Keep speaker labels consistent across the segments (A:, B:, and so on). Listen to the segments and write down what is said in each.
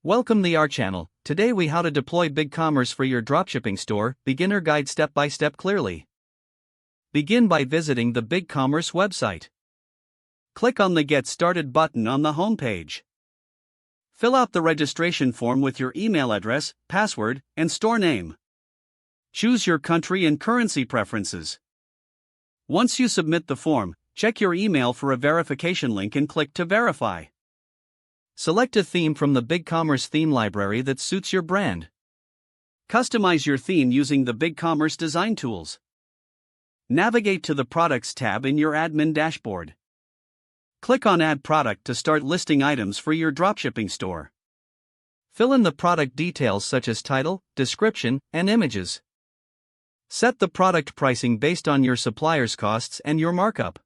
A: Welcome to our channel. Today we how to deploy BigCommerce for your dropshipping store, beginner guide step by step clearly. Begin by visiting the BigCommerce website. Click on the Get Started button on the home page. Fill out the registration form with your email address, password, and store name. Choose your country and currency preferences. Once you submit the form, check your email for a verification link and click to verify. Select a theme from the BigCommerce theme library that suits your brand. Customize your theme using the BigCommerce design tools. Navigate to the Products tab in your admin dashboard. Click on Add Product to start listing items for your dropshipping store. Fill in the product details such as title, description, and images. Set the product pricing based on your supplier's costs and your markup.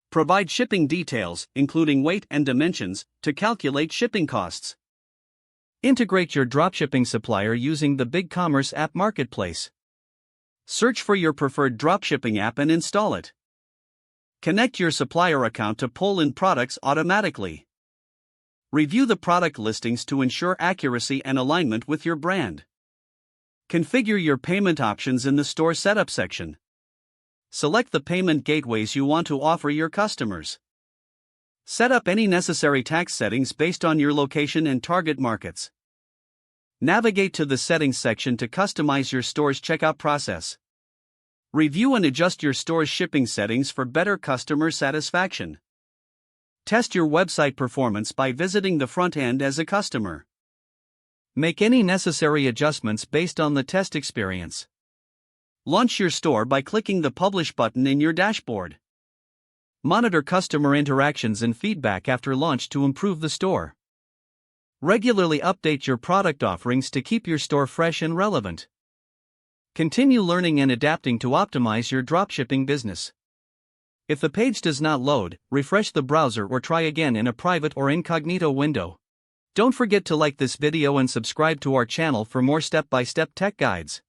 A: Provide shipping details, including weight and dimensions, to calculate shipping costs. Integrate your dropshipping supplier using the BigCommerce app marketplace. Search for your preferred dropshipping app and install it. Connect your supplier account to pull in products automatically. Review the product listings to ensure accuracy and alignment with your brand. Configure your payment options in the store setup section. Select the payment gateways you want to offer your customers. Set up any necessary tax settings based on your location and target markets. Navigate to the Settings section to customize your store's checkout process. Review and adjust your store's shipping settings for better customer satisfaction. Test your website performance by visiting the front end as a customer. Make any necessary adjustments based on the test experience. Launch your store by clicking the Publish button in your dashboard. Monitor customer interactions and feedback after launch to improve the store. Regularly update your product offerings to keep your store fresh and relevant. Continue learning and adapting to optimize your dropshipping business. If the page does not load, refresh the browser or try again in a private or incognito window. Don't forget to like this video and subscribe to our channel for more step-by-step tech guides.